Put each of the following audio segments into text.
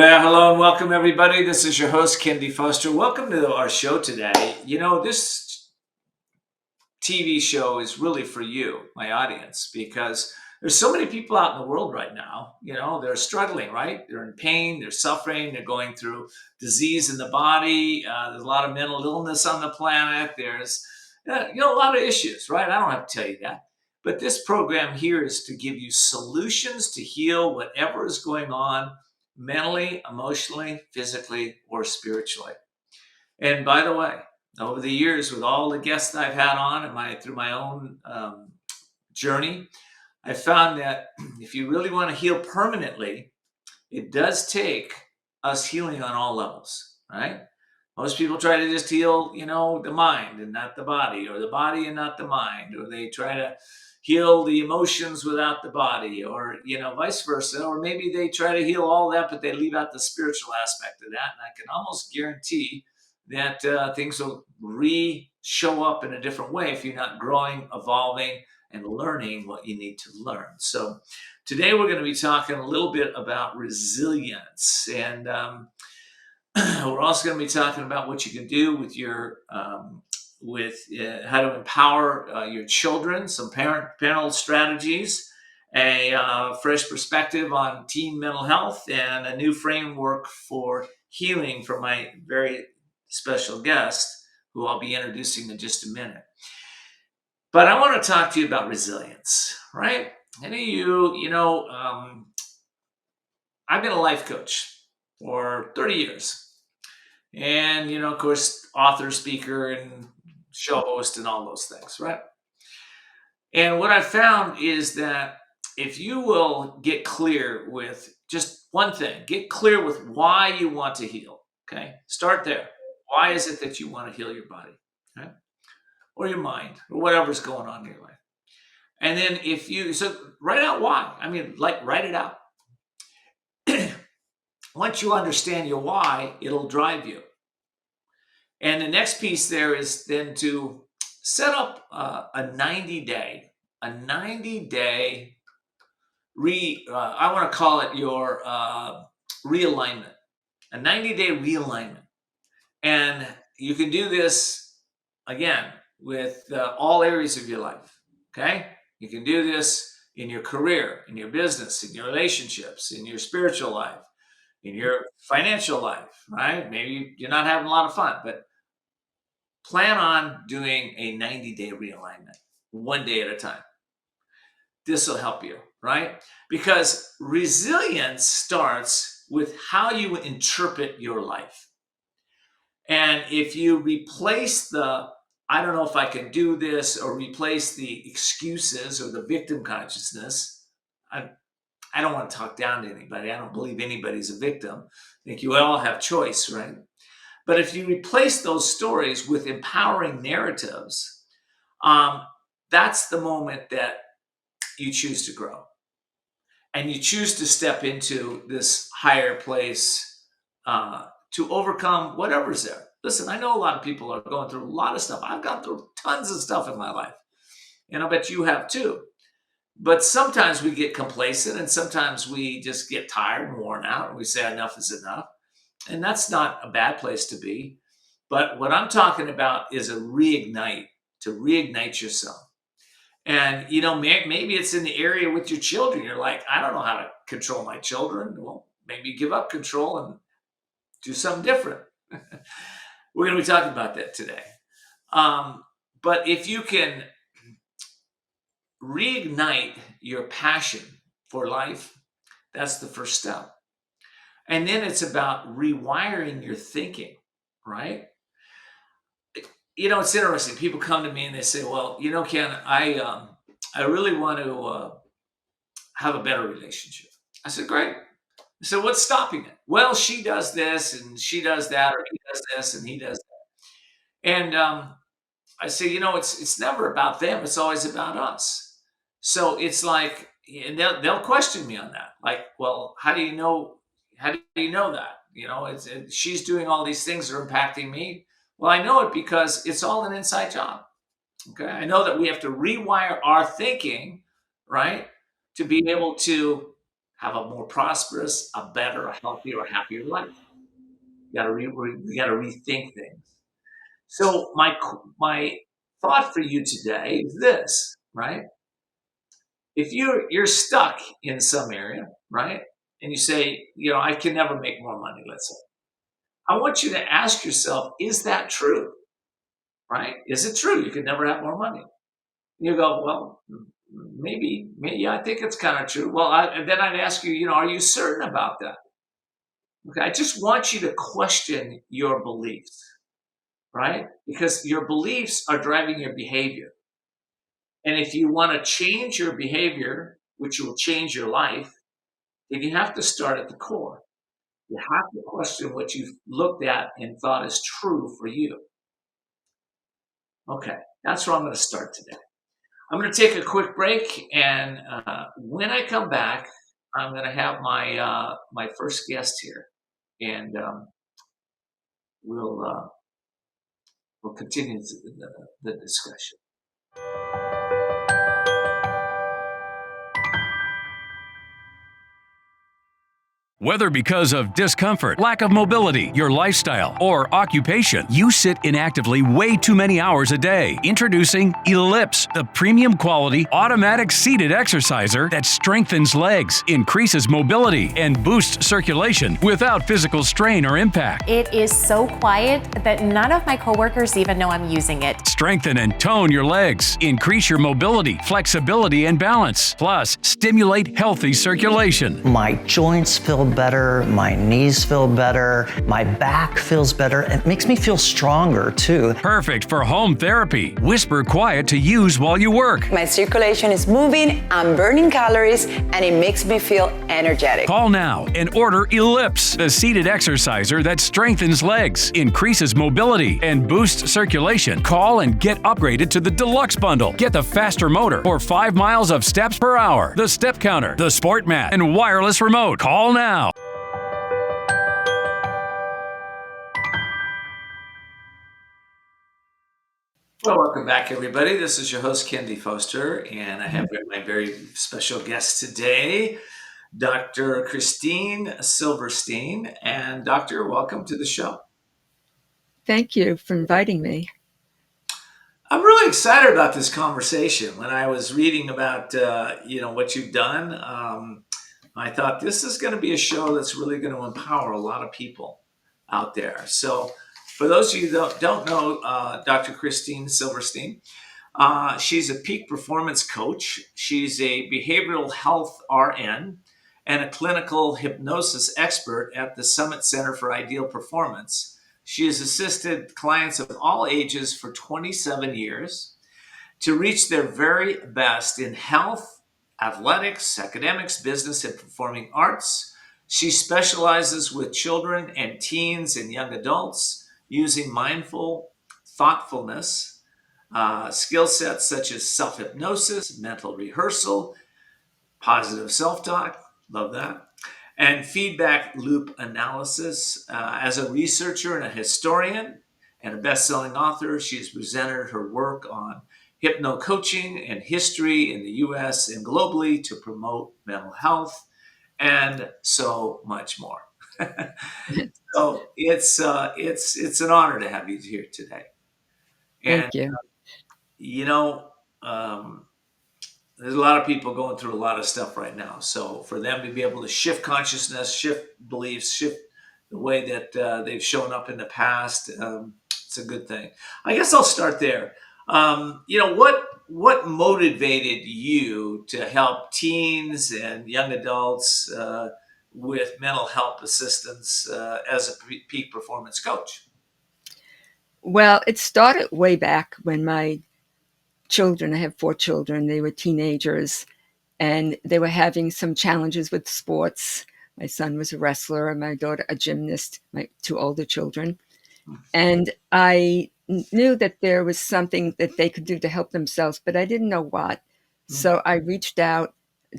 Well, hello and welcome, everybody. This is your host, Kennedy Foster. Welcome to our show today. This TV show is really for you, my audience, because there's so many people out in the world right now. They're struggling, right? They're in pain, they're suffering, they're going through disease in the body. There's a lot of mental illness on the planet. There's, a lot of issues, right? I don't have to tell you that. But this program here is to give you solutions to heal whatever is going on mentally, emotionally, physically, or spiritually. And by the way, over the years, with all the guests I've had on and through my own journey, I found that if you really want to heal permanently, it does take us healing on all levels, right? Most people try to just heal, the mind and not the body, or the body and not the mind, or they try to heal the emotions without the body, or, vice versa. Or maybe they try to heal all that, but they leave out the spiritual aspect of that. And I can almost guarantee that things will show up in a different way if you're not growing, evolving, and learning what you need to learn. So today we're going to be talking a little bit about resilience. And we're also going to be talking about what you can do with your how to empower your children, some parental strategies, a fresh perspective on teen mental health, and a new framework for healing from my very special guest, who I'll be introducing in just a minute. But I want to talk to you about resilience, right? Any of you, I've been a life coach for 30 years. And, of course, author, speaker, and show host, and all those things, right? And what I found is that if you will get clear with just one thing, get clear with why you want to heal, okay? Start there. Why is it that you want to heal your body, okay? Or your mind, or whatever's going on in your life? And then so write out why. Write it out. Once you understand your why, it'll drive you. And the next piece there is then to set up a 90-day I want to call it your realignment, a 90-day realignment. And you can do this, again, with all areas of your life, okay? You can do this in your career, in your business, in your relationships, in your spiritual life, in your financial life, right? Maybe you're not having a lot of fun, but plan on doing a 90-day realignment, one day at a time. This will help you, right? Because resilience starts with how you interpret your life. And if you replace I don't know if I can do this, or replace the excuses or the victim consciousness, I don't want to talk down to anybody. I don't believe anybody's a victim. I think you all have choice, right? But if you replace those stories with empowering narratives, that's the moment that you choose to grow. And you choose to step into this higher place to overcome whatever's there. Listen, I know a lot of people are going through a lot of stuff. I've gone through tons of stuff in my life. And I bet you have too. But sometimes we get complacent, and sometimes we just get tired and worn out, and we say enough is enough. And that's not a bad place to be. But what I'm talking about is to reignite yourself. And, maybe it's in the area with your children. You're like, I don't know how to control my children. Well, maybe give up control and do something different. We're going to be talking about that today. But if you can reignite your passion for life, that's the first step. And then it's about rewiring your thinking, right? It's interesting. People come to me and they say, well, Ken, I really want to have a better relationship. I said, great. I said, what's stopping it? Well, she does this and she does that, or he does this and he does that. And I say, it's never about them. It's always about us. So it's like, and they'll question me on that. Like, well, how do you know that? She's doing all these things that are impacting me. Well, I know it because it's all an inside job. Okay. I know that we have to rewire our thinking, right? To be able to have a more prosperous, a better, a healthier, a happier life. We got to rethink things. So my thought for you today is this, right? If you're stuck in some area, right, and you say, I can never make more money, let's say, I want you to ask yourself, is that true? Right? Is it true you can never have more money? You go, well, maybe, yeah, I think it's kind of true. Well, and then I'd ask you, are you certain about that? Okay, I just want you to question your beliefs, right? Because your beliefs are driving your behavior. And if you want to change your behavior, which will change your life, then you have to start at the core. You have to question what you've looked at and thought is true for you. Okay, that's where I'm going to start today. I'm going to take a quick break, and when I come back, I'm going to have my first guest here, and we'll we'll continue the discussion. Whether because of discomfort, lack of mobility, your lifestyle, or occupation, you sit inactively way too many hours a day. Introducing Ellipse, the premium quality automatic seated exerciser that strengthens legs, increases mobility, and boosts circulation without physical strain or impact. It is so quiet that none of my coworkers even know I'm using it. Strengthen and tone your legs, increase your mobility, flexibility, and balance. Plus, stimulate healthy circulation. My joints feel better, my knees feel better, my back feels better. It makes me feel stronger too. Perfect for home therapy. Whisper quiet to use while you work. My circulation is moving, I'm burning calories, and it makes me feel energetic. Call now and order Ellipse, the seated exerciser that strengthens legs, increases mobility, and boosts circulation. Call and get upgraded to the Deluxe Bundle. Get the faster motor or 5 miles of steps per hour, the step counter, the sport mat, and wireless remote. Call now. Well, welcome back, everybody. This is your host, Ken Foster, and I have my very special guest today, Dr. Christine Silverstein. And Doctor, welcome to the show. Thank you for inviting me. I'm really excited about this conversation. When I was reading about what you've done, I thought this is going to be a show that's really going to empower a lot of people out there. So for those of you that don't know Dr. Christine Silverstein, she's a peak performance coach. She's a behavioral health RN and a clinical hypnosis expert at the Summit Center for Ideal Performance. She has assisted clients of all ages for 27 years to reach their very best in health, athletics, academics, business, and performing arts. She specializes with children and teens and young adults using mindful thoughtfulness, skill sets such as self-hypnosis, mental rehearsal, positive self-talk, love that, and feedback loop analysis. As a researcher and a historian and a best-selling author, she has presented her work on hypno-coaching and history in the U.S. and globally to promote mental health and so much more. So it's an honor to have you here today. And, Thank you. There's a lot of people going through a lot of stuff right now. So for them to be able to shift consciousness, shift beliefs, shift the way that they've shown up in the past, it's a good thing. I guess I'll start there. What motivated you to help teens and young adults with mental health assistance as a peak performance coach? Well, it started way back when my children, I have 4 children, they were teenagers, and they were having some challenges with sports. My son was a wrestler and my daughter a gymnast, my 2 older children. And I knew that there was something that they could do to help themselves, but I didn't know what. So I reached out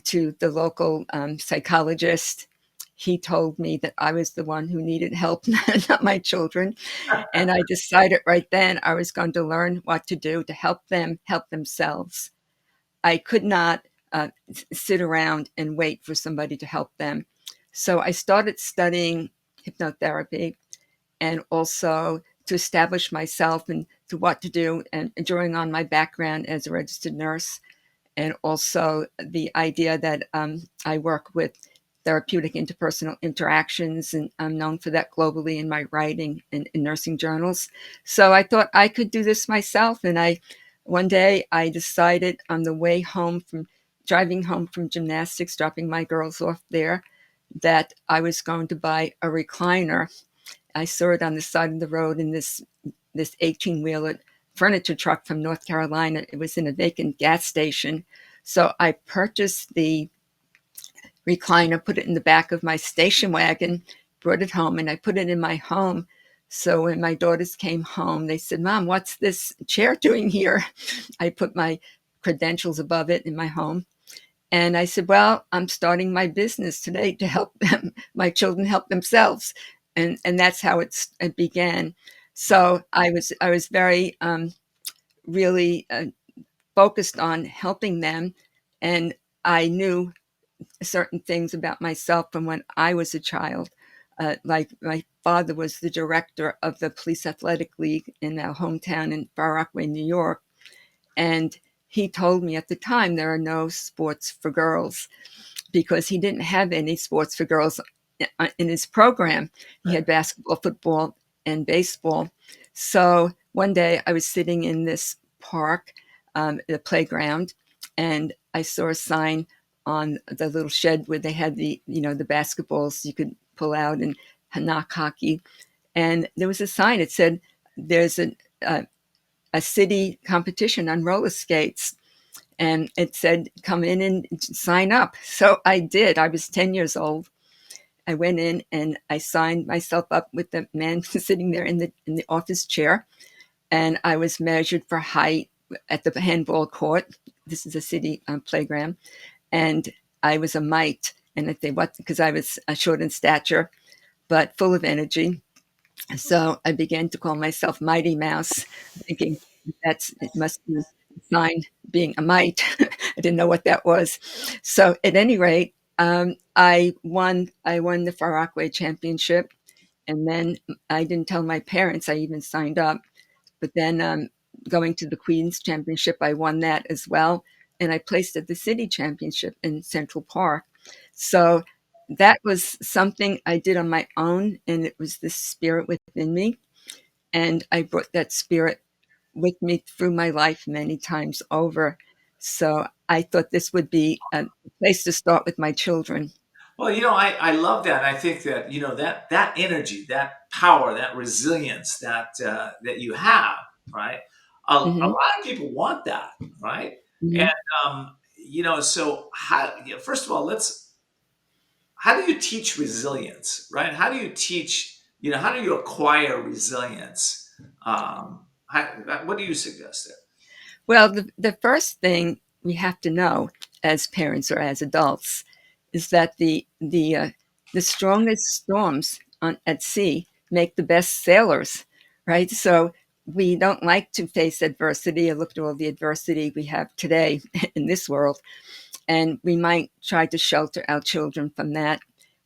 to the local psychologist. He told me that I was the one who needed help, not my children. And I decided right then I was going to learn what to do to help them help themselves. I could not sit around and wait for somebody to help them. So I started studying hypnotherapy, and also to establish myself and to what to do, and drawing on my background as a registered nurse, and also the idea that I work with therapeutic interpersonal interactions, and I'm known for that globally in my writing and in nursing journals. So I thought I could do this myself, and one day I decided on the way home from driving home from gymnastics, dropping my girls off there, that I was going to buy a recliner. I saw it on the side of the road in this 18-wheeler furniture truck from North Carolina. It was in a vacant gas station. So I purchased the recliner, put it in the back of my station wagon, brought it home, and I put it in my home. So when my daughters came home, they said, "Mom, what's this chair doing here?" I put my credentials above it in my home. And I said, "Well, I'm starting my business today to help them, my children help themselves." And that's how it began. So I was very really focused on helping them, and I knew certain things about myself from when I was a child. Like my father was the director of the Police Athletic League in our hometown in Far Rockaway, New York, and he told me at the time there are no sports for girls, because he didn't have any sports for girls in his program. He had basketball, football, and baseball. So one day I was sitting in this park, the playground, and I saw a sign on the little shed where they had the basketballs you could pull out and knock hockey. And there was a sign. It said, "There's a city competition on roller skates." And it said, "Come in and sign up." So I did. I was 10 years old. I went in and I signed myself up with the man sitting there in the office chair. And I was measured for height at the handball court. This is a city playground. And I was a mite. And I say, what? Because I was short in stature, but full of energy. So I began to call myself Mighty Mouse, thinking it must be a sign being a mite. I didn't know what that was. So at any rate, I won the Far Rockaway Championship, and then I didn't tell my parents I even signed up. But then going to the Queen's Championship, I won that as well, and I placed at the City Championship in Central Park. So that was something I did on my own, and it was this spirit within me, and I brought that spirit with me through my life many times over. So I thought this would be a place to start with my children. Well, I love that. I think that, that energy, that power, that resilience that you have, right? A Hmm. lot of people want that, right? And, Hmm. so first of all, how do you teach resilience, right? How do you teach, how do you acquire resilience? What do you suggest there? Well, the first thing we have to know as parents or as adults is that the strongest storms at sea make the best sailors, right? So we don't like to face adversity. I looked at all the adversity we have today in this world, and we might try to shelter our children from that.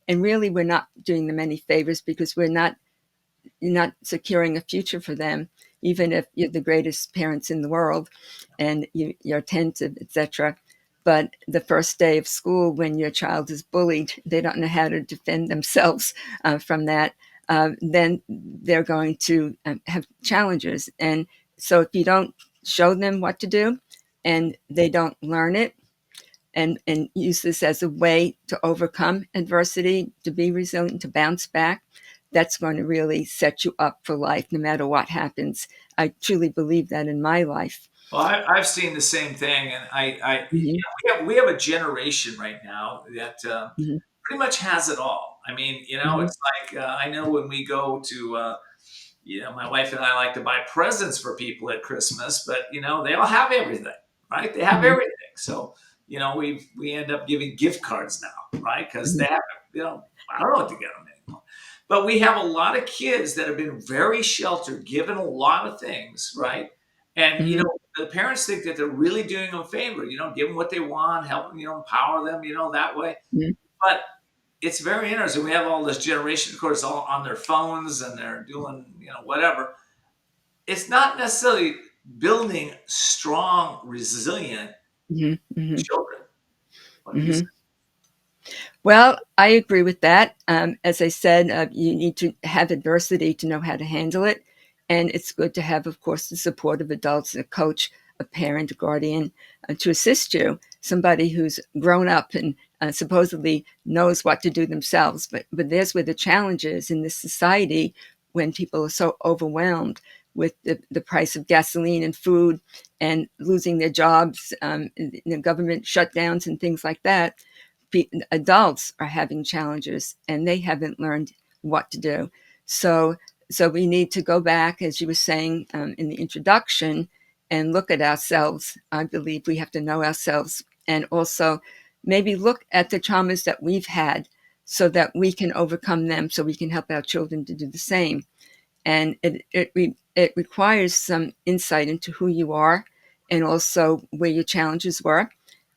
And really, we're not doing them any favors, because you're not securing a future for them, even if you're the greatest parents in the world and you're attentive, etc. But the first day of school, when your child is bullied, they don't know how to defend themselves from that. Then they're going to have challenges. And so if you don't show them what to do and they don't learn it, and use this as a way to overcome adversity, to be resilient, to bounce back, that's going to really set you up for life no matter what happens. I truly believe that in my life. Well, I've seen the same thing, and Hmm. we have a generation right now that Hmm. pretty much has it all. I mean, Hmm. it's like I know when we go to, my wife and I like to buy presents for people at Christmas, but they all have everything, right? They have Hmm. everything, so we end up giving gift cards now, right? Because Hmm. they have, I don't know what to get them anymore. But we have a lot of kids that have been very sheltered, given a lot of things, right? And Hmm. the parents think that they're really doing them a favor, give them what they want, help them, empower them, that way. Mhm. But it's very interesting. We have all this generation, of course, all on their phones and they're doing, whatever. It's not necessarily building strong, resilient Mhm. Mhm. children. What do you say? Mhm. Well, I agree with that. As I said, you need to have adversity to know how to handle it. And it's good to have, of course, the support of adults, a coach, a parent, a guardian to assist you, somebody who's grown up and supposedly knows what to do themselves. But there's where the challenge is in this society when people are so overwhelmed with the price of gasoline and food and losing their jobs, government shutdowns and things like that. Adults are having challenges and they haven't learned what to do. So we need to go back, as you were saying in the introduction, and look at ourselves. I believe we have to know ourselves and also maybe look at the traumas that we've had so that we can overcome them, so we can help our children to do the same. And it requires some insight into who you are and also where your challenges were.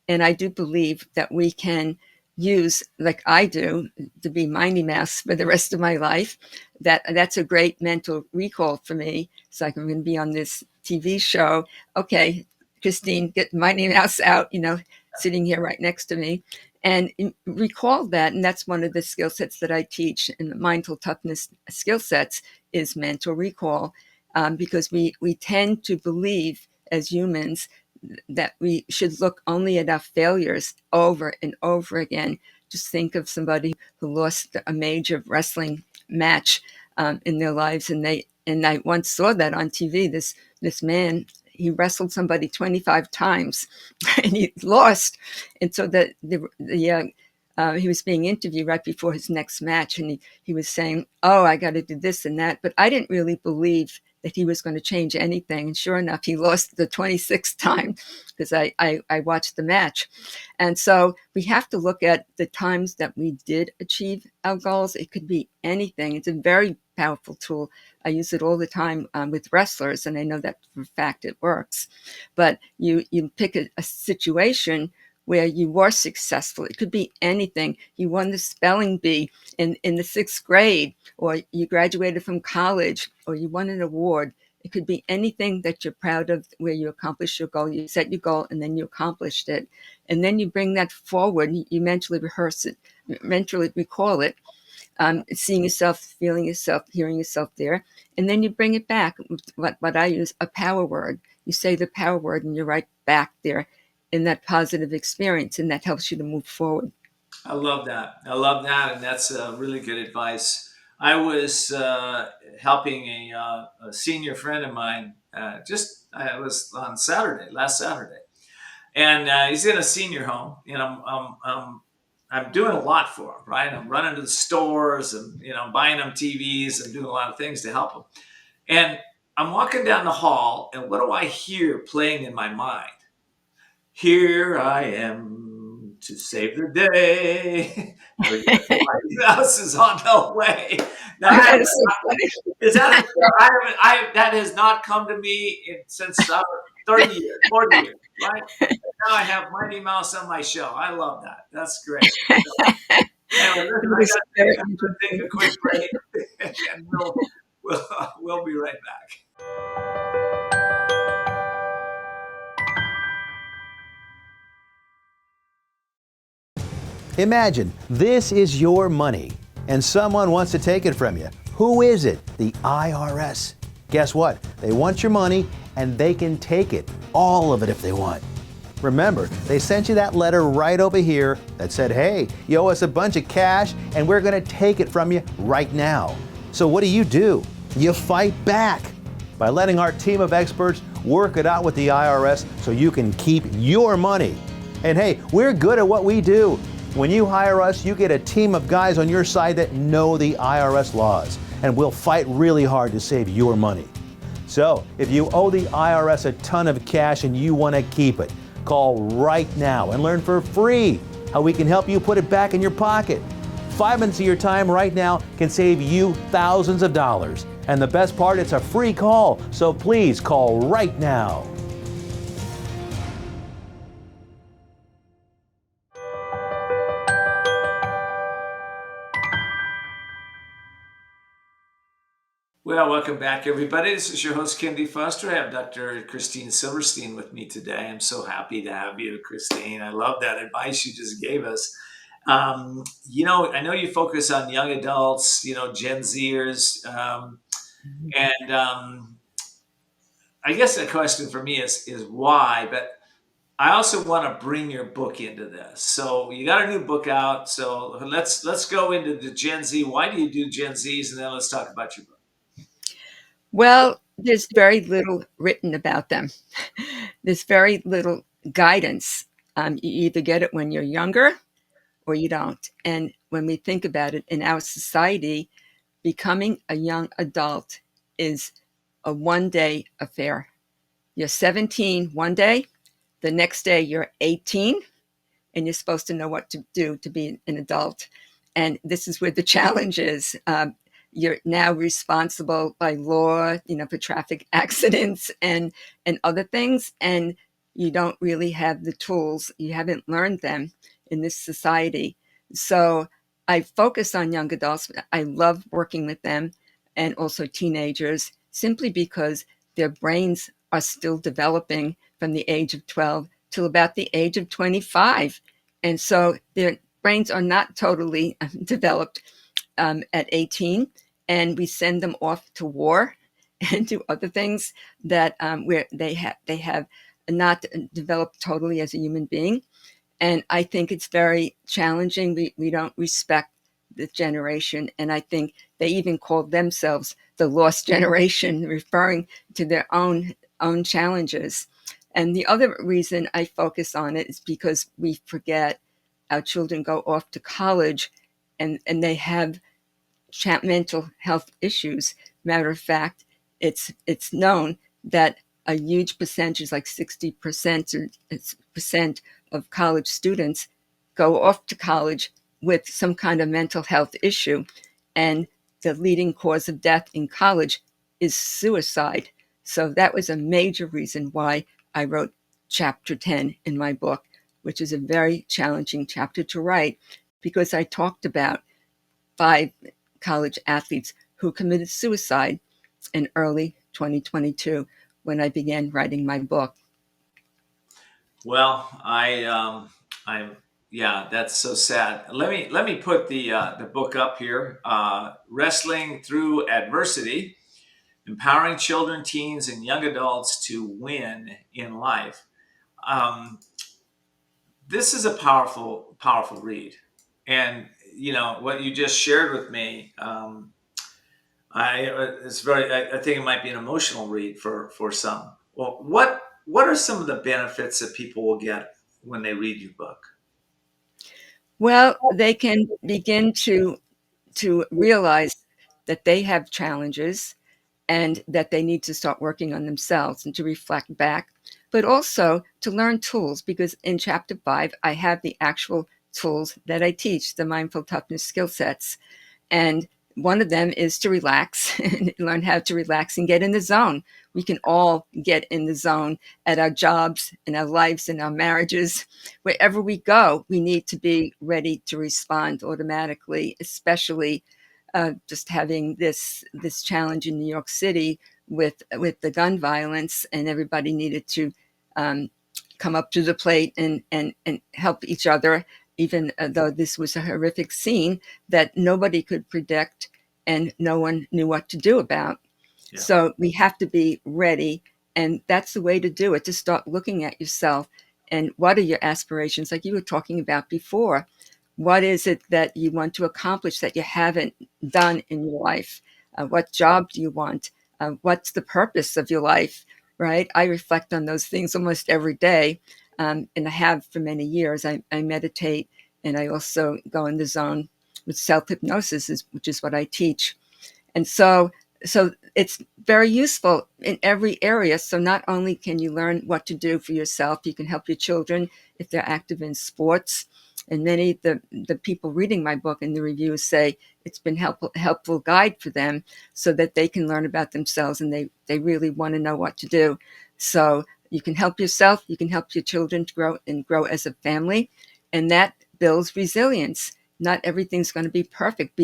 And I do believe that we can use, like I do, to be Mindy Mouse for the rest of my life. That's a great mental recall for me. It's like I'm going to be on this TV show. Okay, Christine, get Mindy Mouse out, sitting here right next to me. And recall that. And that's one of the skill sets that I teach in the Mindful Toughness skill sets is mental recall. Because we tend to believe as humans that we should look only at our failures over and over again. Just think of somebody who lost a major wrestling match in their lives, and I once saw that on TV. This man, he wrestled somebody 25 times, and he lost. And so he was being interviewed right before his next match, and he was saying, "Oh, I got to do this and that," but I didn't really believe that he was going to change anything. And sure enough, he lost the 26th time because I watched the match. And so we have to look at the times that we did achieve our goals. It could be anything. It's a very powerful tool. I use it all the time with wrestlers, and I know that for a fact it works. But you pick a situation where you were successful. It could be anything. You won the spelling bee in the 6th grade, or you graduated from college, or you won an award. It could be anything that you're proud of, where you accomplished your goal. You set your goal and then you accomplished it. And then you bring that forward. You mentally rehearse it, mentally recall it, seeing yourself, feeling yourself, hearing yourself there. And then you bring it back. What I use, a power word. You say the power word and you're right back there in that positive experience, and that helps you to move forward. I love that. And that's really good advice. I was helping a senior friend of mine. I was on last Saturday, and he's in a senior home. I'm doing a lot for him, right? I'm running to the stores and buying him TVs and doing a lot of things to help him. And I'm walking down the hall, and what do I hear playing in my mind? Here I am to save the day. My house is on the way. Now, that has not come to me since 30 years, 40 years, right? And now I have Mighty Mouse on my show. I love that. That's great. Anyway, listen, I got to take a quick break, and we'll be right back. Imagine this is your money and someone wants to take it from you. Who is it? The IRS. Guess what? They want your money and they can take it, all of it if they want. Remember, they sent you that letter right over here that said, hey, you owe us a bunch of cash and we're going to take it from you right now. So what do? You fight back by letting our team of experts work it out with the IRS so you can keep your money. And hey, we're good at what we do. When you hire us, you get a team of guys on your side that know the IRS laws, and we'll fight really hard to save your money. So, if you owe the IRS a ton of cash and you want to keep it, call right now and learn for free how we can help you put it back in your pocket. 5 minutes of your time right now can save you thousands of dollars. And the best part, it's a free call, so please call right now. Well, welcome back, everybody. This is your host, Ken D. Foster. I have Dr. Christine Silverstein with me today. I'm so happy to have you, Christine. I love that advice you just gave us. I know you focus on young adults, Gen Zers, and I guess the question for me is why, but I also want to bring your book into this. So you got a new book out. So let's go into the Gen Z. Why do you do Gen Zs? And then let's talk about your book. Well, there's very little written about them. There's very little guidance. You either get it when you're younger or you don't. And when we think about it in our society, becoming a young adult is a one-day affair. You're 17 one day, the next day you're 18, and you're supposed to know what to do to be an adult. And this is where the challenge is. You're now responsible by law, for traffic accidents and other things, and you don't really have the tools. You haven't learned them in this society. So I focus on young adults. I love working with them and also teenagers, simply because their brains are still developing from the age of 12 till about the age of 25. And so their brains are not totally developed at 18. And we send them off to war and do other things that where they have not developed totally as a human being. And I think it's very challenging. We don't respect this generation. And I think they even called themselves the lost generation, referring to their own challenges. And the other reason I focus on it is because we forget our children go off to college and they have mental health issues. Matter of fact, it's known that a huge percentage, like 60% percent of college students go off to college with some kind of mental health issue. And the leading cause of death in college is suicide. So that was a major reason why I wrote chapter 10 in my book, which is a very challenging chapter to write, because I talked about 5 college athletes who committed suicide in early 2022 when I began writing my book. Well, yeah, that's so sad. Let me put the book up here. Wrestling Through Adversity: Empowering Children, Teens, and Young Adults to Win in Life. This is a powerful read, and what you just shared with me. I think it might be an emotional read for some. Well, what are some of the benefits that people will get when they read your book? Well, they can begin to realize that they have challenges and that they need to start working on themselves and to reflect back, but also to learn tools, because in chapter 5, I have the actual tools that I teach, the Mindful Toughness skill sets. And one of them is to relax and learn how to relax and get in the zone. We can all get in the zone at our jobs, in our lives, in our marriages. Wherever we go, we need to be ready to respond automatically, especially just having this challenge in New York City with the gun violence, and everybody needed to come up to the plate and help each other, even though this was a horrific scene that nobody could predict and no one knew what to do about. Yeah. So we have to be ready, and that's the way to do it, to start looking at yourself and what are your aspirations, like you were talking about before. What is it that you want to accomplish that you haven't done in your life? What job do you want? What's the purpose of your life, right? I reflect on those things almost every day, and I have for many years. I meditate, and I also go in the zone with self-hypnosis, which is what I teach. And so it's very useful in every area. So not only can you learn what to do for yourself, you can help your children if they're active in sports. And many of the people reading my book and the reviews say it's been helpful guide for them so that they can learn about themselves, and they really want to know what to do. So you can help yourself, you can help your children to grow as a family, and that builds resilience. Not everything's going to be perfect.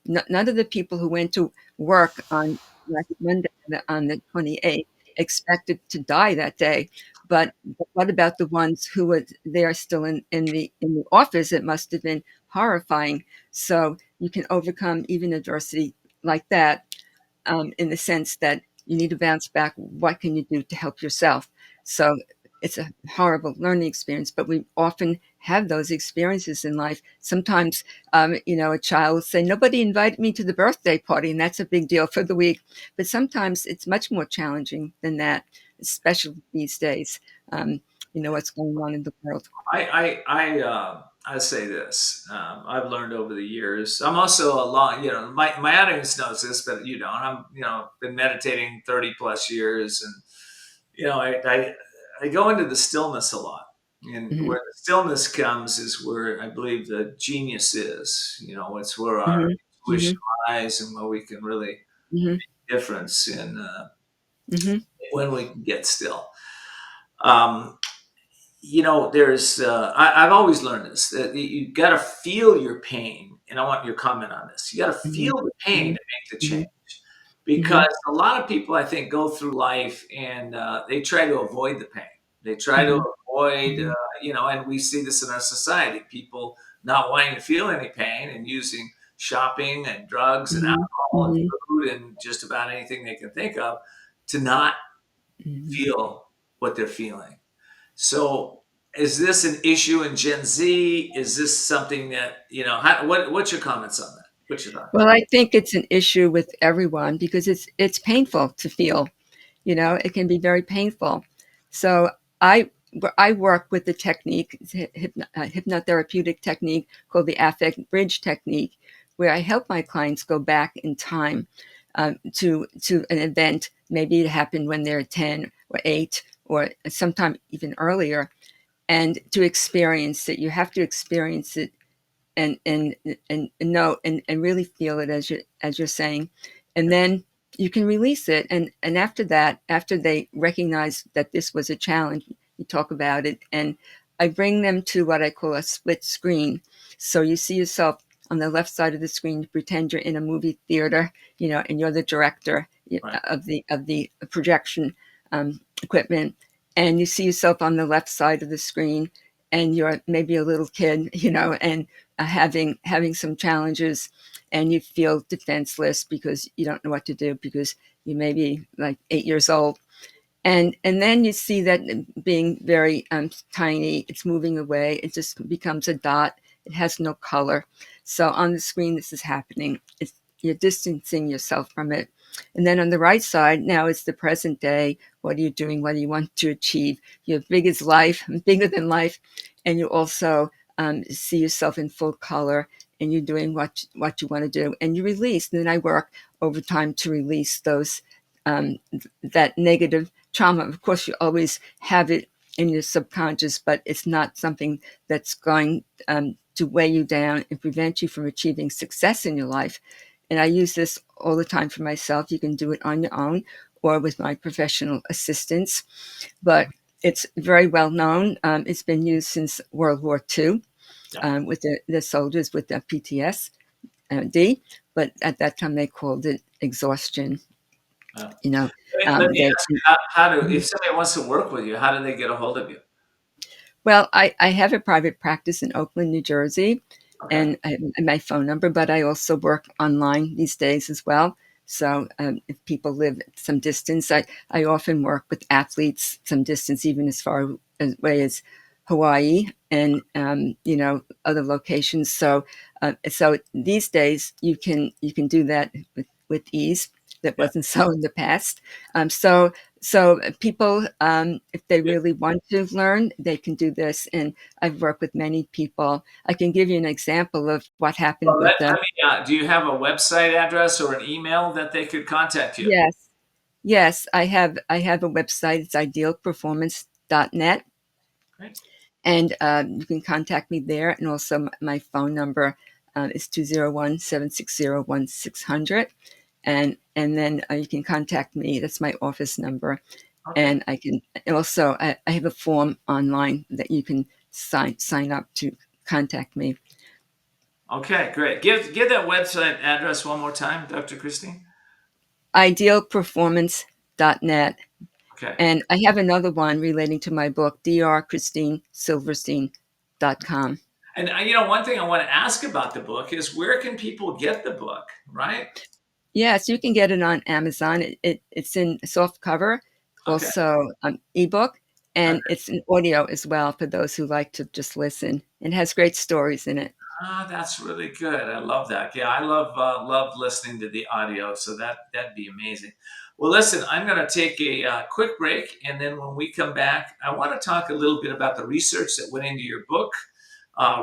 None of the people who went to work on last Monday on the 28th, expected to die that day. But what about the ones who were there still in the office? It must have been horrifying. So you can overcome even adversity like that, in the sense that you need to bounce back. What can you do to help yourself? So it's a horrible learning experience, but we often have those experiences in life. Sometimes, a child will say, nobody invited me to the birthday party, and that's a big deal for the week. But sometimes it's much more challenging than that, especially these days. What's going on in the world. I say this. I've learned over the years. I'm also a long, my audience knows this, but you don't. Been meditating 30 plus years, and I go into the stillness a lot, and Hmm. where the stillness comes is where I believe the genius is. It's where our Hmm. Hmm. intuition lies, and where we can really Hmm. difference in Hmm. when we can get still. Um, there's I've always learned this, that you got to feel your pain, and I want your comment on this. You got to Hmm. feel the pain Hmm. to make the Hmm. change, because a lot of people, I think, go through life and they try to avoid the pain. They try to Hmm. avoid, Hmm. and we see this in our society: people not wanting to feel any pain and using shopping and drugs and Hmm. alcohol and Hmm. food and just about anything they can think of to not Hmm. feel what they're feeling. So, is this an issue in Gen Z? Is this something that what's your comments on that? What's your thought? Well, I think it's an issue with everyone because it's painful to feel. It can be very painful. So I I work with the technique, hypnotherapeutic technique called the affect bridge technique, where I help my clients go back in time, to an event. Maybe it happened when they're 10 or 8 or sometime even earlier, and to experience it. You have to experience it and know and really feel it as you're saying, and then you can release it. And after that, after they recognize that this was a challenge, you talk about it, and I bring them to what I call a split screen. So you see yourself on the left side of the screen. You pretend you're in a movie theater, and you're the director Right. of the projection equipment, and you see yourself on the left side of the screen, and you're maybe a little kid, and having some challenges, and you feel defenseless because you don't know what to do because you may be like 8 years old, and then you see that being very tiny, it's moving away, it just becomes a dot, it has no color. So on the screen this is happening, you're distancing yourself from it. And then on the right side, now it's the present day. What are you doing? What do you want to achieve? You're big as life, bigger than life, and you also see yourself in full color, and you're doing what you want to do, and you release. And then I work over time to release those that negative trauma. Of course, you always have it in your subconscious, but it's not something that's going to weigh you down and prevent you from achieving success in your life. And I use this all the time for myself. You can do it on your own or with my professional assistants, but it's very well known. It's been used since World War II, Yeah. with the soldiers with the PTSD, but at that time they called it exhaustion. Yeah. You know, Let me they ask you, if somebody wants to work with you, how do they get a hold of you? Well, I have a private practice in Oakland, New Jersey, Okay. and I have my phone number, but I also work online these days as well. So if people live some distance, I often work with athletes some distance, even as far away as Hawaii and other locations. So these days you can do that with ease. That Yeah. wasn't so in the past. So people, if they Yeah. really want to learn, they can do this. And I've worked with many people. I can give you an example of what happened Well, with them. let me, do you have a website address or an email that they could contact you? Yes, yes, I have a website. It's idealperformance.net, Great. and you can contact me there. And also my phone number is 201-760-1600, and then you can contact me. That's my office number. Okay. And I can also I have a form online that you can sign up to contact me. Okay, great. Give that website address one more time, Dr. Christine. idealperformance.net. Okay. And I have another one relating to my book, drchristinesilverstein.com. And one thing I want to ask about the book is, where can people get the book, right? Yes, you can get it on Amazon. It's in soft cover, Okay. also ebook, and Okay. it's an audio as well for those who like to just listen. It has great stories in it. Ah, that's really good. I love that. Yeah, I love listening to the audio, so that'd be amazing. Well, listen, I'm going to take a quick break, and then when we come back, I want to talk a little bit about the research that went into your book,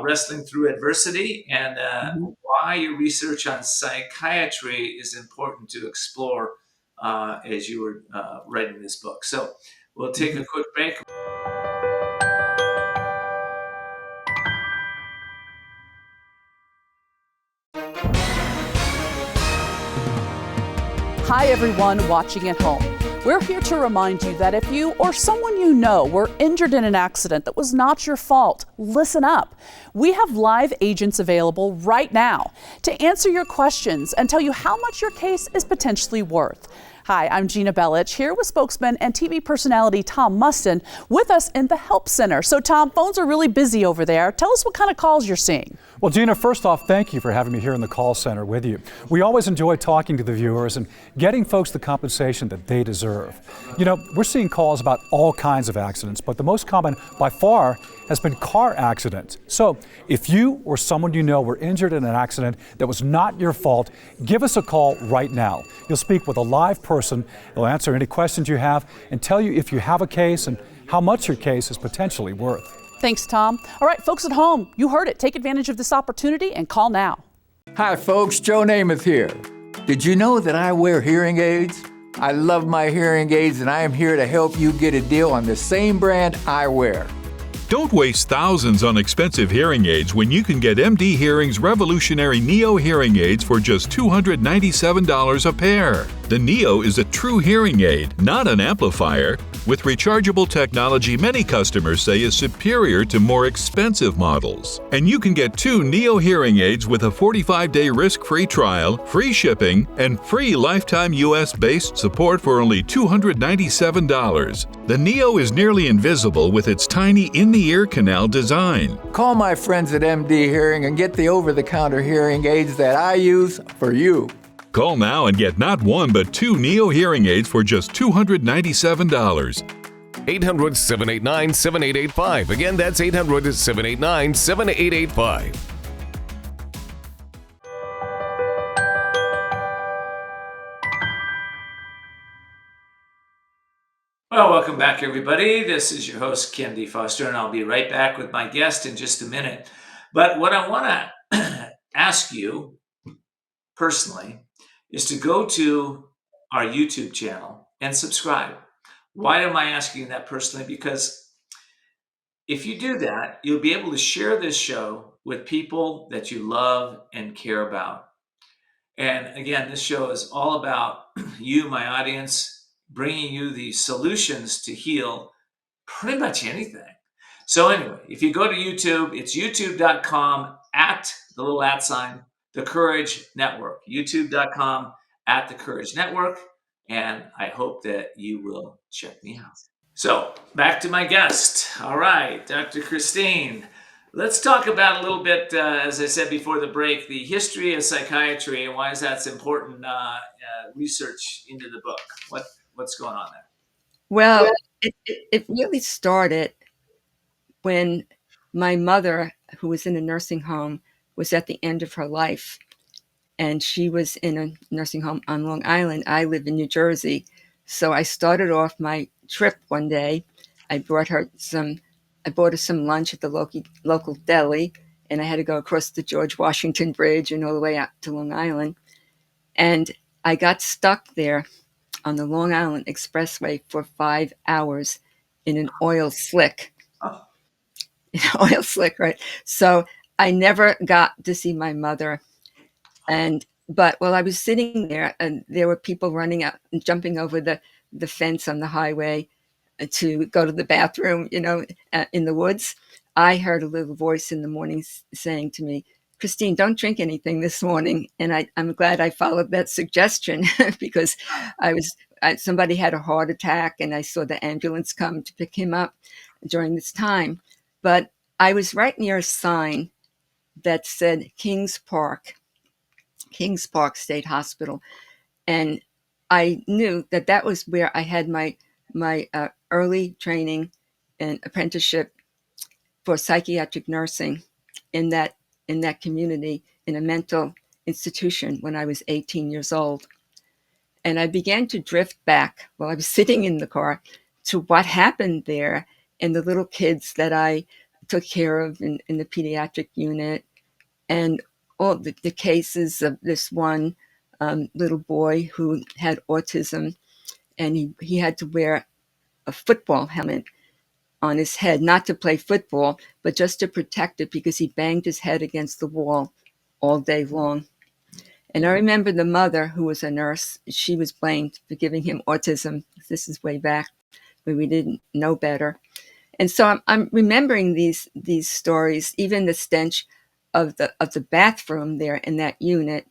Wrestling Through Adversity, and Mhm. why your research on psychiatry is important to explore as you were writing this book. So we'll take a Mhm. quick break. Hi, everyone watching at home. We're here to remind you that if you or someone you know were injured in an accident that was not your fault, listen up. We have live agents available right now to answer your questions and tell you how much your case is potentially worth. Hi, I'm Gina Bellich, here with spokesman and TV personality Tom Mustin with us in the Help Center. So Tom, phones are really busy over there. Tell us what kind of calls you're seeing. Well, Gina, first off, thank you for having me here in the call center with you. We always enjoy talking to the viewers and getting folks the compensation that they deserve. We're seeing calls about all kinds of accidents, but the most common by far has been car accidents. So if you or someone you know were injured in an accident that was not your fault, give us a call right now. You'll speak with a live person. They'll answer any questions you have and tell you if you have a case and how much your case is potentially worth. Thanks, Tom. All right, folks at home, you heard it. Take advantage of this opportunity and call now. Hi, folks. Joe Namath here. Did you know that I wear hearing aids? I love my hearing aids, and I am here to help you get a deal on the same brand I wear. Don't waste thousands on expensive hearing aids when you can get MD Hearing's revolutionary Neo hearing aids for just $297 a pair. The Neo is a true hearing aid, not an amplifier. With rechargeable technology many customers say is superior to more expensive models. And you can get 2 Neo hearing aids with a 45-day risk-free trial, free shipping, and free lifetime US-based support for only $297. The Neo is nearly invisible with its tiny in-the-ear canal design. Call my friends at MD Hearing and get the over-the-counter hearing aids that I use for you. Call now and get not 1 but 2 Neo hearing aids for just $297. 800-789-7885. Again, that's 800-789-7885. Well, welcome back, everybody. This is your host, Ken D. Foster, and I'll be right back with my guest in just a minute. But what I want to ask you personally is to go to our YouTube channel and subscribe. Why am I asking you that personally? Because if you do that, you'll be able to share this show with people that you love and care about. And again, this show is all about you, my audience, bringing you the solutions to heal pretty much anything. So anyway, if you go to YouTube, it's youtube.com @ the little @ sign, The Courage Network, youtube.com @ The Courage Network. And I hope that you will check me out. So back to my guest. All right, Dr. Christine. Let's talk about a little bit, as I said before the break, the history of psychiatry and why is that important research into the book. What's going on there? Well, it really started when my mother, who was in a nursing home, was at the end of her life. And she was in a nursing home on Long Island. I live in New Jersey. So I started off my trip one day. I bought her some lunch at the local deli, and I had to go across the George Washington Bridge and all the way out to Long Island. And I got stuck there on the Long Island Expressway for 5 hours in an oil slick. Oh. Oil slick, right? So I never got to see my mother. But while I was sitting there, and there were people running out and jumping over the fence on the highway to go to the bathroom, in the woods, I heard a little voice in the morning saying to me, Christine, don't drink anything this morning. And I'm glad I followed that suggestion because somebody had a heart attack and I saw the ambulance come to pick him up during this time. But I was right near a sign that said Kings Park State Hospital. And I knew that that was where I had my early training and apprenticeship for psychiatric nursing in that community, in a mental institution, when I was 18 years old. And I began to drift back while I was sitting in the car to what happened there and the little kids that I took care of in the pediatric unit, and all the cases of this one little boy who had autism, and he had to wear a football helmet on his head, not to play football, but just to protect it because he banged his head against the wall all day long. And I remember the mother, who was a nurse, she was blamed for giving him autism. This is way back when we didn't know better. And so I'm remembering these stories, even the stench of the bathroom there in that unit,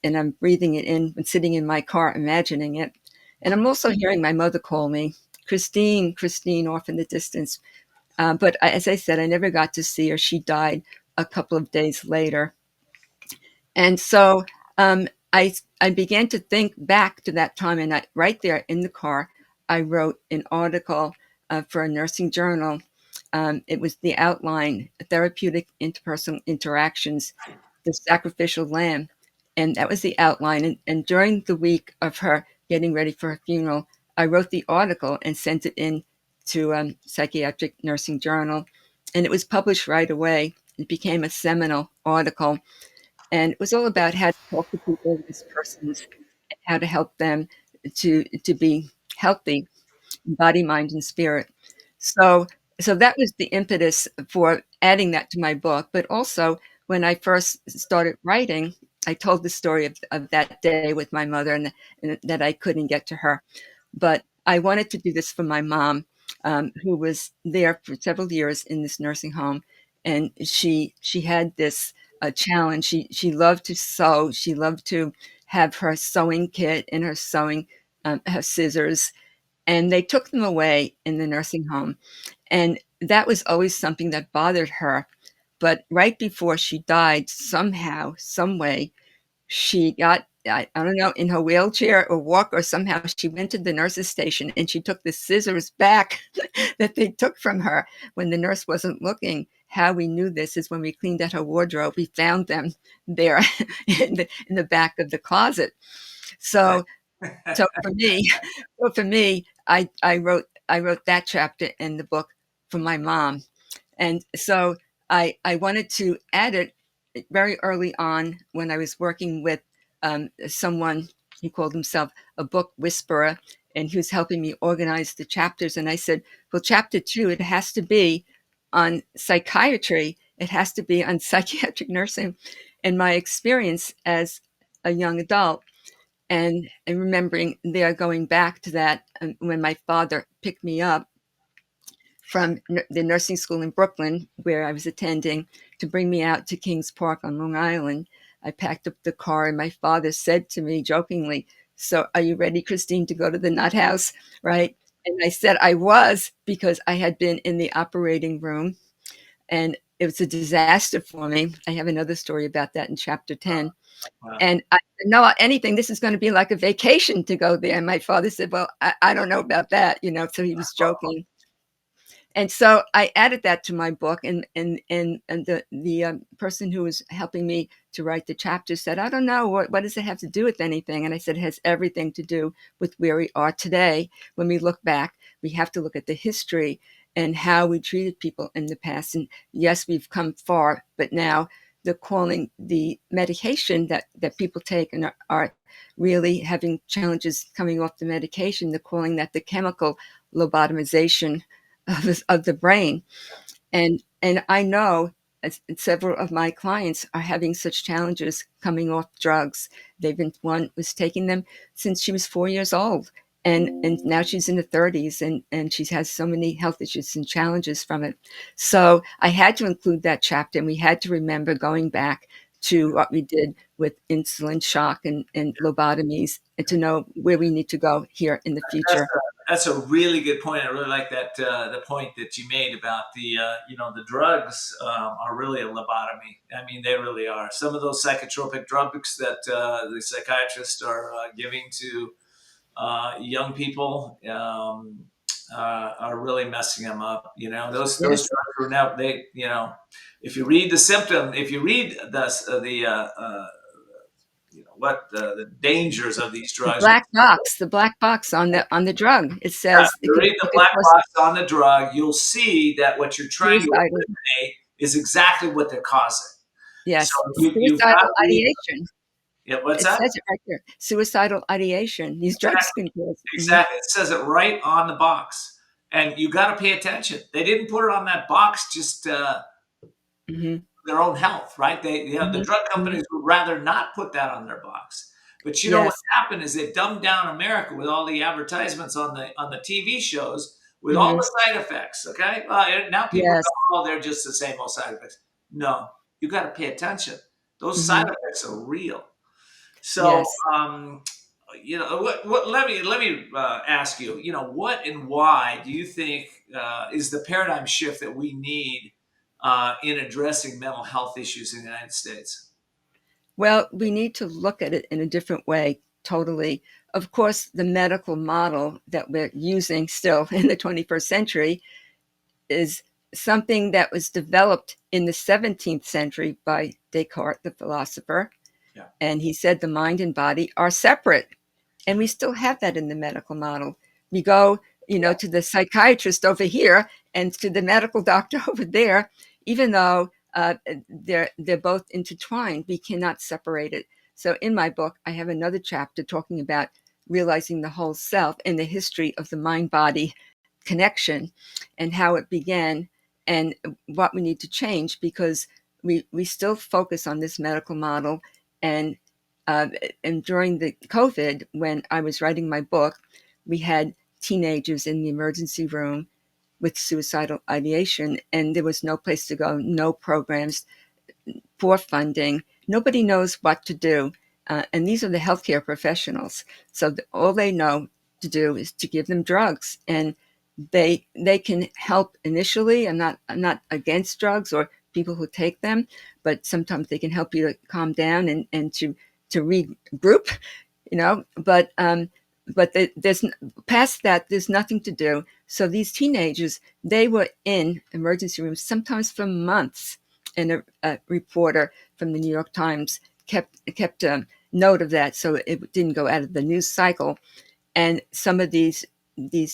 and I'm breathing it in and sitting in my car, imagining it. And I'm also hearing my mother call me, Christine, Christine, off in the distance. But as I said, I never got to see her. She died a couple of days later. And so I began to think back to that time, and right there in the car, I wrote an article for a nursing journal. It was the outline, Therapeutic Interpersonal Interactions, the Sacrificial Lamb. And that was the outline. And during the week of her getting ready for her funeral, I wrote the article and sent it in to Psychiatric Nursing Journal. And it was published right away. It became a seminal article. And it was all about how to talk to people as persons, how to help them to be healthy, body, mind, and spirit. So that was the impetus for adding that to my book. But also, when I first started writing, I told the story of that day with my mother, and that I couldn't get to her. But I wanted to do this for my mom, who was there for several years in this nursing home. And she had this challenge. She loved to sew. She loved to have her sewing kit and her sewing, her scissors. And they took them away in the nursing home. And that was always something that bothered her. But right before she died, somehow, some way, she got, I don't know, in her wheelchair or walk, or somehow she went to the nurse's station and she took the scissors back that they took from her when the nurse wasn't looking. How we knew this is when we cleaned out her wardrobe, we found them there in the back of the closet. So for me, I wrote that chapter in the book for my mom. And so I wanted to add it very early on when I was working with someone. He called himself a book whisperer, and he was helping me organize the chapters. And I said, well, chapter 2, it has to be on psychiatry. It has to be on psychiatric nursing and my experience as a young adult. And remembering there, going back to that, when my father picked me up from the nursing school in Brooklyn, where I was attending, to bring me out to Kings Park on Long Island. I packed up the car, and my father said to me jokingly, so are you ready, Christine, to go to the nut house, right? And I said I was, because I had been in the operating room, and it was a disaster for me. I have another story about that in chapter 10. Wow. And I said, no, anything, this is going to be like a vacation to go there. And my father said, well, I don't know about that, so he was joking. And so I added that to my book, and the person who was helping me to write the chapter said, I don't know, what does it have to do with anything? And I said, it has everything to do with where we are today. When we look back, we have to look at the history and how we treated people in the past. And yes, we've come far, but now they're calling the medication that people take and are really having challenges coming off the medication. They're calling that the chemical lobotomization of the brain. And I know several of my clients are having such challenges coming off drugs. One was taking them since she was 4 years old, and now she's in the 30s, and she has so many health issues and challenges from it. So I had to include that chapter, and we had to remember going back to what we did with insulin shock and lobotomies, and to know where we need to go here in the future. That's a really good point. I really like that the point that you made about the the drugs are really a lobotomy. I mean, they really are. Some of those psychotropic drugs that the psychiatrists are giving to young people are really messing them up. Those Yes. drugs are now if you read the symptom, if you read what the dangers of these drugs. The black box on the drug. It Yeah, if says you read the it could black cause box on the drug, you'll see that what you're trying to suicidal. eliminate is exactly what they're causing. So Yes, you've got suicidal to read. ideation. Yeah, what's It that? says it right there. Suicidal ideation. These drugs can cause. Exactly. It says it right on the box, and you got to pay attention. They didn't put it on that box just Mm-hmm. their own health, right? The drug companies would rather not put that on their box. But what Yes. happened is they dumbed down America with all the advertisements on the TV shows with all Mm-hmm. the side effects. Okay, now people Yes. go, oh, they're just the same old side effects. No, you got to pay attention. Those side Mm-hmm. effects are real. So, Yes. let me ask you. What and why do you think is the paradigm shift that we need in addressing mental health issues in the United States? Well, we need to look at it in a different way, totally. Of course, the medical model that we're using still in the 21st century is something that was developed in the 17th century by Descartes, the philosopher. Yeah. And he said the mind and body are separate. And we still have that in the medical model. We go, to the psychiatrist over here and to the medical doctor over there, even though they're both intertwined. We cannot separate it. So in my book, I have another chapter talking about realizing the whole self and the history of the mind-body connection and how it began and what we need to change, because we still focus on this medical model. And during the COVID, when I was writing my book, we had teenagers in the emergency room with suicidal ideation, and there was no place to go, no programs, poor funding. Nobody knows what to do. And these are the healthcare professionals. So all they know to do is to give them drugs. And they can help initially. I'm not against drugs or people who take them, but sometimes they can help you to calm down and to regroup, but there's past that, there's nothing to do. So these teenagers, they were in emergency rooms sometimes for months, and a reporter from the New York Times kept a note of that, so it didn't go out of the news cycle. And some of these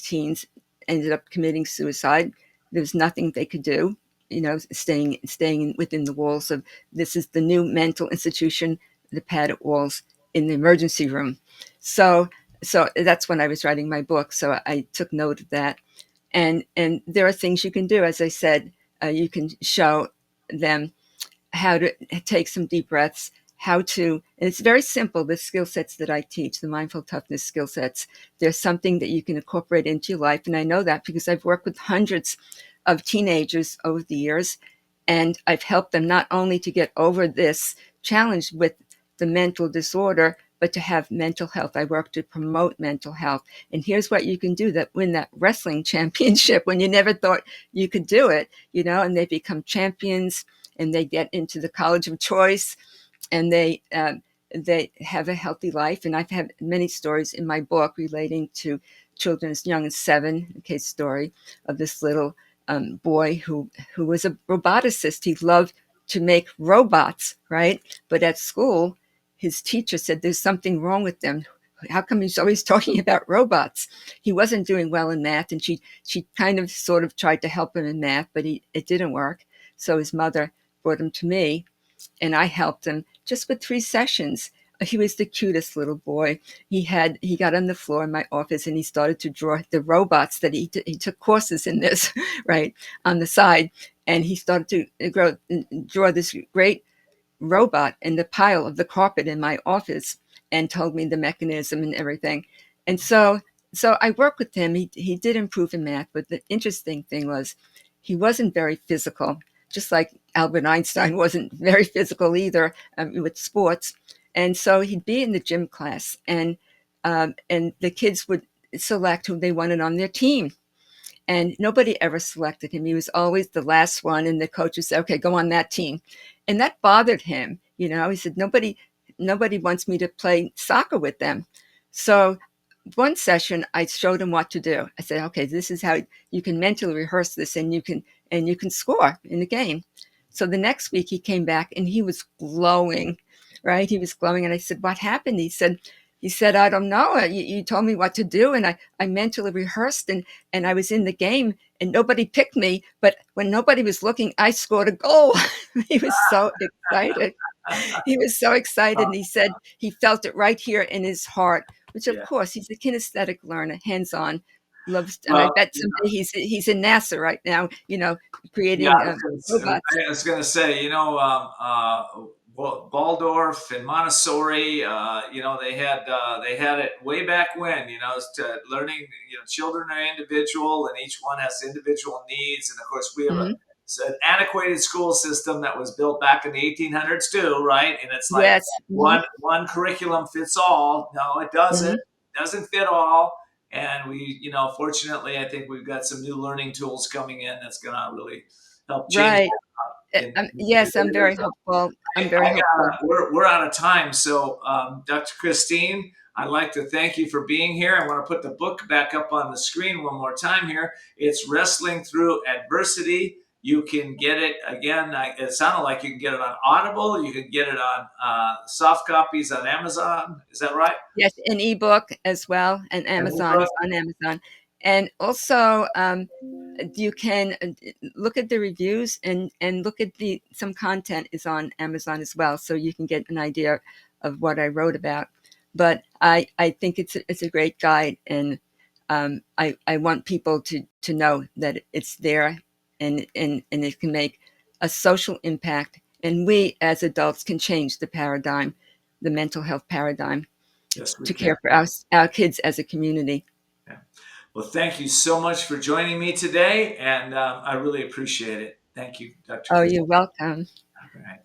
teens ended up committing suicide. There was nothing they could do, staying within the walls of, this is the new mental institution, the padded walls in the emergency room. So that's when I was writing my book. So I took note of that. And there are things you can do. As I said, you can show them how to take some deep breaths, and it's very simple, the skill sets that I teach, the Mindful Toughness skill sets. There's something that you can incorporate into your life. And I know that because I've worked with hundreds of teenagers over the years, and I've helped them not only to get over this challenge with the mental disorder, but to have mental health. I work to promote mental health. And here's what you can do that win that wrestling championship when you never thought you could do it, and they become champions, and they get into the college of choice, and they have a healthy life. And I've had many stories in my book relating to children as young as 7, a case story of this little boy who was a roboticist. He loved to make robots, right? But at school, his teacher said there's something wrong with them. How come he's always talking about robots? He wasn't doing well in math, and she kind of sort of tried to help him in math, but it didn't work. So his mother brought him to me, and I helped him just with 3 sessions. He was the cutest little boy. He got on the floor in my office, and he started to draw the robots that he took courses in this, right, on the side. And he started to draw this great robot in the pile of the carpet in my office, and told me the mechanism and everything. And so so I worked with him. He did improve in math, but the interesting thing was he wasn't very physical, just like Albert Einstein wasn't very physical either with sports. And so he'd be in the gym class, and the kids would select who they wanted on their team. And nobody ever selected him. He was always the last one, and the coach would say, "Okay, go on that team," and that bothered him. He said, "Nobody wants me to play soccer with them." So one session, I showed him what to do. I said, "Okay, this is how you can mentally rehearse this, and you can score in the game." So the next week he came back and he was glowing, right? He was glowing, and I said, "What happened?" He said, "I don't know. You told me what to do, and I mentally rehearsed, and I was in the game, and nobody picked me. But when nobody was looking, I scored a goal." He was so excited. He was so excited, and he said he felt it right here in his heart, which, of Yeah. course, he's a kinesthetic learner, hands-on, loves, and I Well, bet someday he's in NASA right now, yeah, creating robots. I was gonna say, Waldorf and Montessori, they had it way back when, as to learning, children are individual and each one has individual needs. And of course, we have Mhm. an antiquated school system that was built back in the 1800s too, right? And it's like Yes. Mhm. one curriculum fits all. No, it doesn't. Mhm. It doesn't fit all. And we, fortunately, I think we've got some new learning tools coming in that's going to really help change Right. that in Yes, I'm very areas. hopeful. I'm very hopeful. We're out of time. So, Dr. Christine, I'd like to thank you for being here. I want to put the book back up on the screen one more time here. It's Wrestling Through Adversity. You can get it again. It sounded like you can get it on Audible. You can get it on soft copies on Amazon. Is that right? Yes, an ebook as well, and An Amazon. ebook? It's on Amazon. And also, you can look at the reviews and look at some content is on Amazon as well, so you can get an idea of what I wrote about. But I think it's a great guide, and I want people to know that it's there, and it can make a social impact, and we as adults can change the paradigm, the mental health paradigm, Yes, we to can. care for our kids as a community. Yeah. Well, thank you so much for joining me today, and I really appreciate it. Thank you, Dr. Oh, Chris. you're welcome. All right.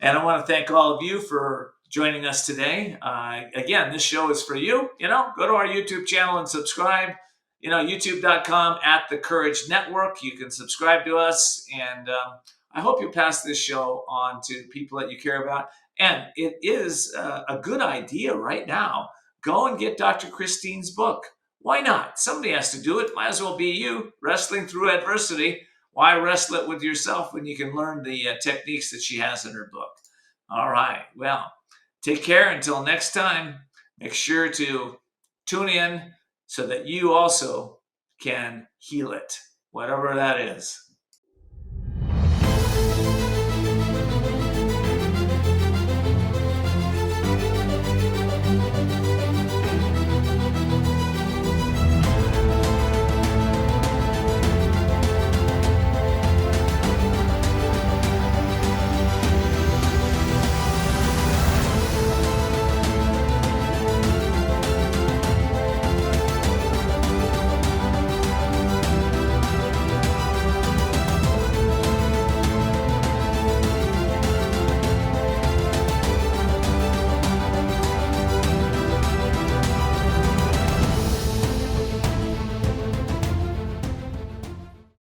And I want to thank all of you for joining us today. Again, this show is for you. Go to our YouTube channel and subscribe. YouTube.com @ The Courage Network. You can subscribe to us. And I hope you pass this show on to people that you care about. And it is a good idea right now. Go and get Dr. Christine's book. Why not? Somebody has to do it. Might as well be you. Wrestling Through Adversity. Why wrestle it with yourself when you can learn the techniques that she has in her book? All right. Well, take care until next time. Make sure to tune in so that you also can heal it, whatever that is.